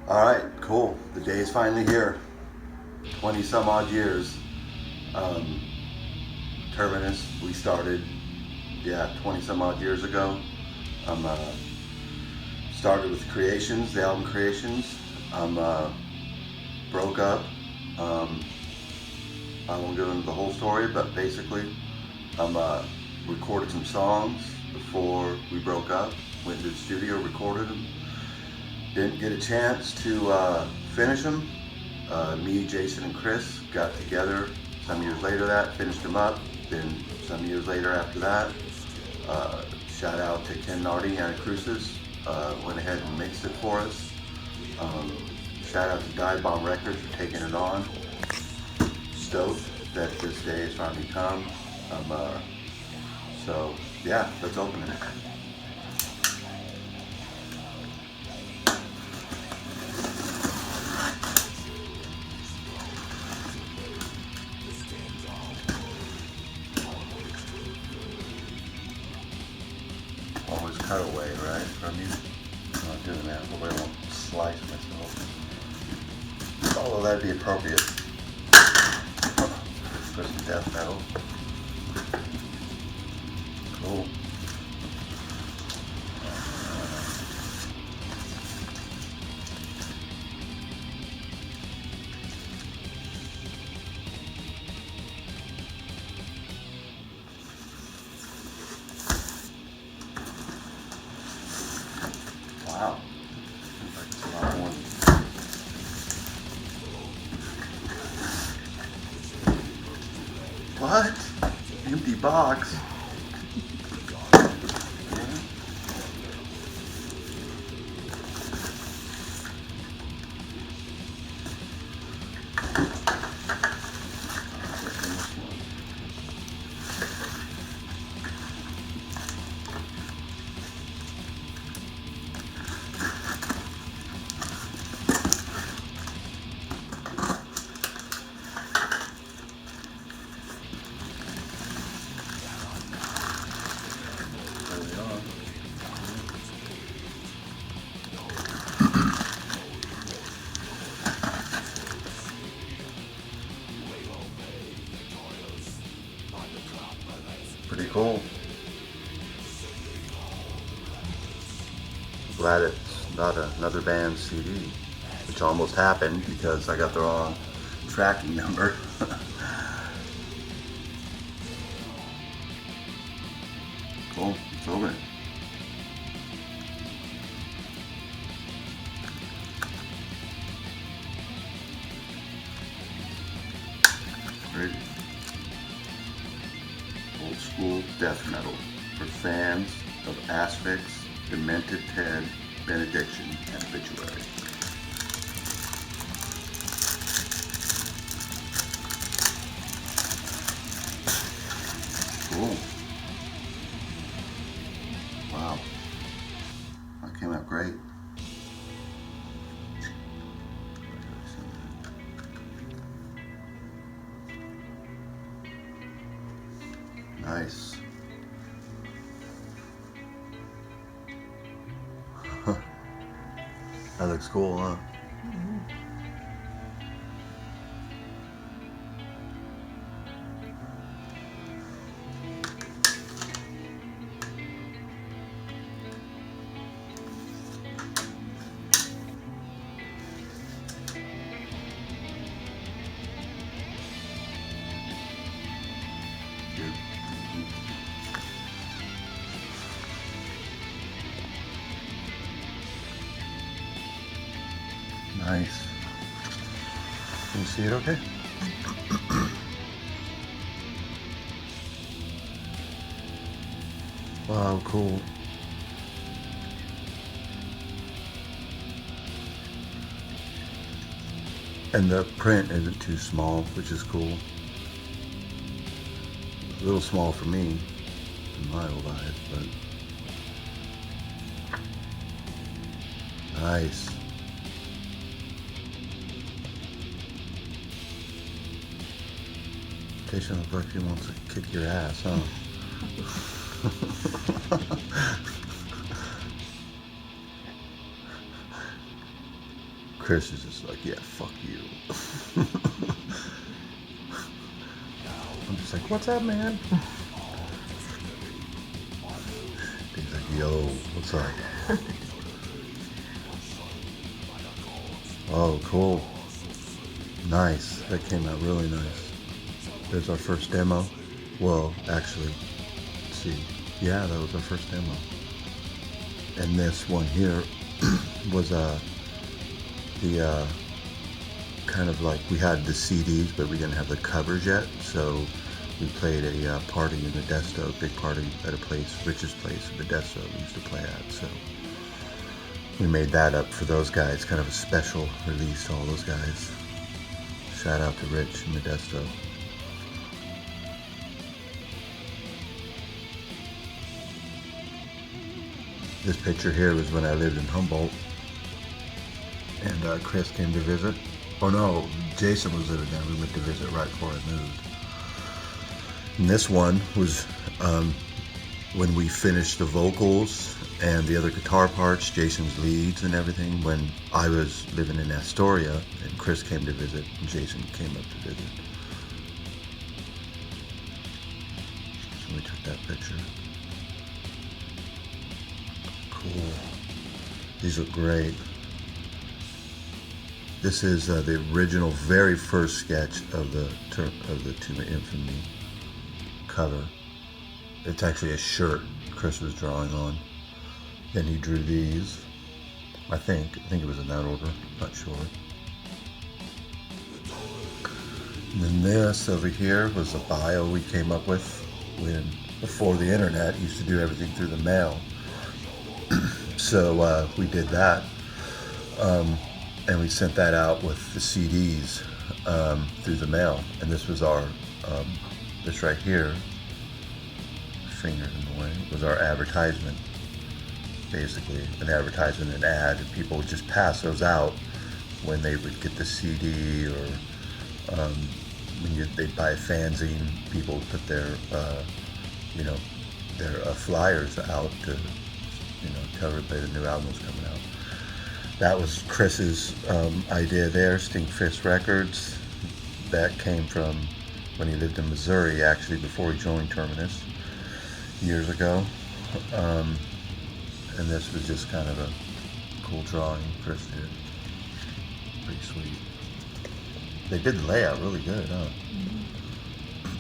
All right, cool. The day is finally here. 20 some odd years. Um, Terminus, we started, 20 some odd years ago. Um, started with Creations, the album Creations. Broke up. Um, I won't go into the whole story, but basically, recorded some songs before we broke up. Went to the studio, recorded them. Didn't get a chance to finish them. Me, Jason, and Chris got together some years later finished them up. Then some years later after that, shout out to Ken Nardi and Cruces, went ahead and mixed it for us. Shout out to Dive Bomb Records for taking it on. Stoked that this day has finally come. So yeah, let's open it. Always cut away, right, from you? I'm not doing that, but I won't slice myself. Although that'd be appropriate for some death metal. Cool. Wow. Seems like it's a lot more. What? Empty box? Pretty cool. Glad it's not another band's CD, which almost happened because I got the wrong tracking number. Cool, it's over. Great. Old school death metal for fans of Asphyx, Demented Ted, Benediction, and Obituary. Cool. Wow. That came out great. Nice. That looks cool, huh? Nice. Can you see it okay? Wow, cool. And the print isn't too small, which is cool. A little small for me in my old eyes, but nice. Jason looks like he wants to kick your ass, huh? Chris is just like, yeah, fuck you. I'm just like, what's up, man? He's like, yo, what's up? Oh, cool. Nice. That came out really nice. There's our first demo. Well, actually, let's see. Yeah, that was our first demo. And this one here was the kind of like, we had the CDs, but we didn't have the covers yet. So we played a party in Modesto, big party at a place, Rich's place in Modesto we used to play at. So we made that up for those guys, kind of a special release to all those guys. Shout out to Rich in Modesto. This picture here was when I lived in Humboldt, and Chris came to visit. Oh no, Jason was living there. We went to visit right before I moved. And this one was when we finished the vocals and the other guitar parts, Jason's leads and everything, when I was living in Astoria, and Chris came to visit, and Jason came up to visit. So we took that picture. Cool. These look great. This is the original, very first sketch of the Tomb of Infamy cover. It's actually a shirt Chris was drawing on. Then he drew these. I think it was in that order. Not sure. And then this over here was a bio we came up with when, before the internet, used to do everything through the mail. So we did that, and we sent that out with the CDs through the mail. And this was our, this right here, finger in the way, was our advertisement. Basically, an advertisement, an ad, and people would just pass those out when they would get the CD, or when they'd buy a fanzine. People would put their, their flyers out to, tell everybody the new album was coming out. That was Chris's idea there, Stinkfist Records. That came from when he lived in Missouri, actually, before he joined Terminus years ago. And this was just kind of a cool drawing Chris did. Pretty sweet. They did the layout really good, huh? Mm-hmm.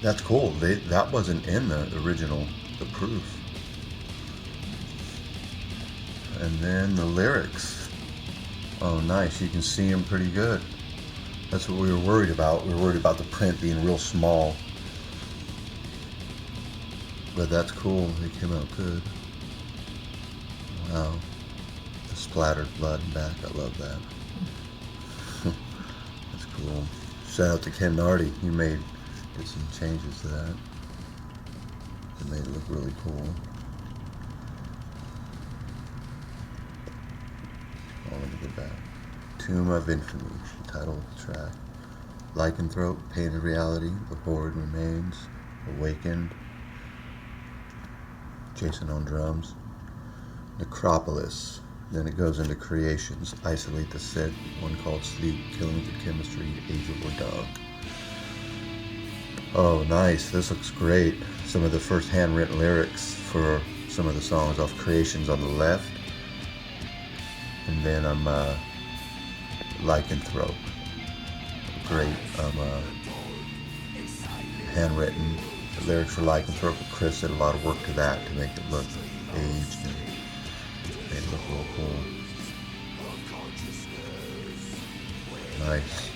That's cool. That wasn't in the original, the proof. And then the lyrics. Oh, nice. You can see them pretty good. That's what we were worried about. We were worried about the print being real small. But that's cool. They came out good. Wow. The splattered blood in back. I love that. That's cool. Shout out to Ken Nardi. He did some changes to that. It made it look really cool. Oh, let me get back. Tomb of Infamy, the title of the track. Lycanthrope, Painted Reality, The Horde Remains, Awakened. Jason on drums. Necropolis. Then it goes into Creations, Isolate the Sick, one called Sleep, Killing the Chemistry, Age of War Dog. Oh, nice. This looks great. Some of the first handwritten lyrics for some of the songs off Creations on the left. And then I'm Lycanthrope. Great handwritten lyrics for Lycanthrope. Chris did a lot of work to that to make it look aged and made it look real cool. Nice.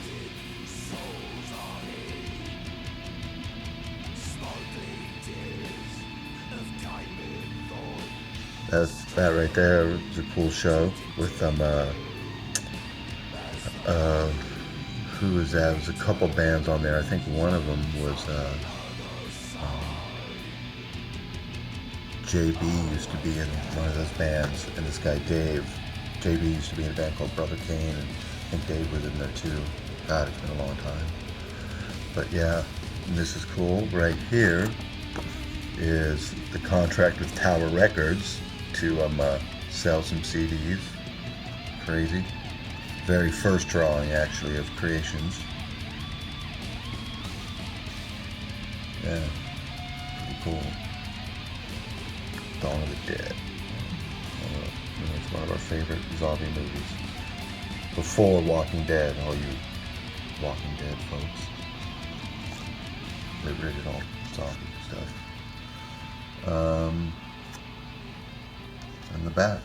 That right there was a cool show with who was that? It was a couple bands on there. I think one of them was JB used to be in one of those bands, and this guy Dave. JB used to be in a band called Brother Kane, and I think Dave was in there too. God, it's been a long time. But yeah, this is cool. Right here is the contract with Tower Records to sell some CDs. Crazy. very first drawing, actually, of Creations. Yeah, pretty cool. Dawn of the Dead. It's one of our favorite zombie movies. Before Walking Dead, all you Walking Dead folks. The original zombie stuff. In the back,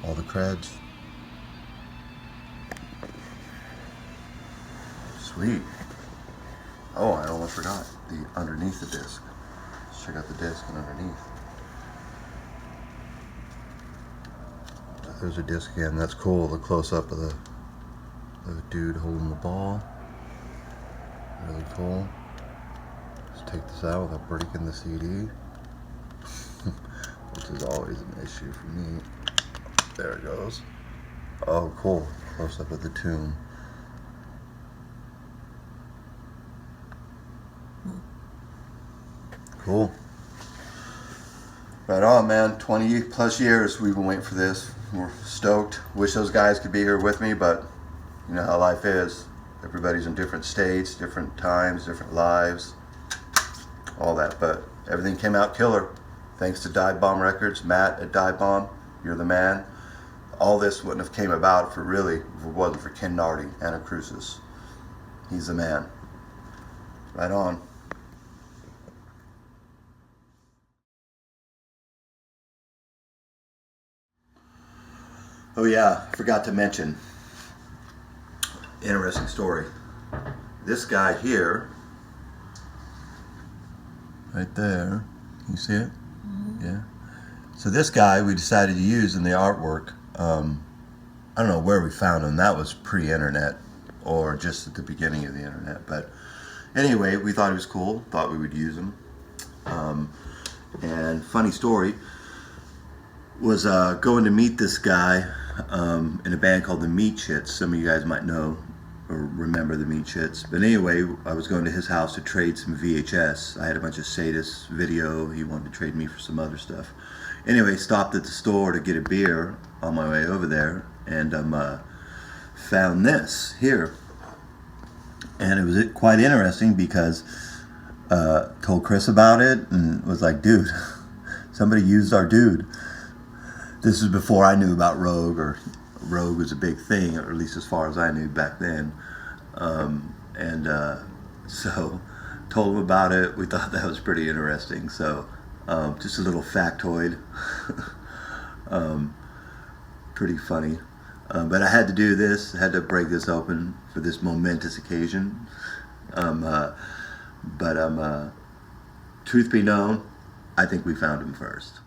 all the creds. Sweet. Oh, I almost forgot the underneath the disc. Let's check out the disc and underneath. There's a disc again. That's cool. The close up of the dude holding the ball. Really cool. Let's take this out without breaking the CD, which is always an issue for me. There it goes. Oh, cool. Close up of the tomb. Cool. Right on, man. 20 plus years we've been waiting for this. We're stoked. Wish those guys could be here with me, but you know how life is. Everybody's in different states, different times, different lives, all that. But everything came out killer. Thanks to Dive Bomb Records, Matt at Dive Bomb. You're the man. All this wouldn't have came about if it wasn't for Ken Nardi, Anna Crucis. He's the man. Right on. Oh yeah, forgot to mention. Interesting story. This guy here, right there, can you see it? Mm-hmm. Yeah. So this guy we decided to use in the artwork. I don't know where we found him. That was pre-internet or just at the beginning of the internet. But anyway, we thought he was cool. Thought we would use him. And funny story was going to meet this guy in a band called the Meat Shits. Some of you guys might know or remember the Meat Shits. But anyway, I was going to his house to trade some VHS. I had a bunch of Sadist video. He wanted to trade me for some other stuff. Anyway, stopped at the store to get a beer on my way over there, and found this here. And it was quite interesting because told Chris about it and was like, dude, somebody used our dude. This is before I knew about Rogue, or Rogue was a big thing, or at least as far as I knew back then. So told him about it. We thought that was pretty interesting. So just a little factoid. Pretty funny. But I had to do this. I had to break this open for this momentous occasion. Truth be known, I think we found him first.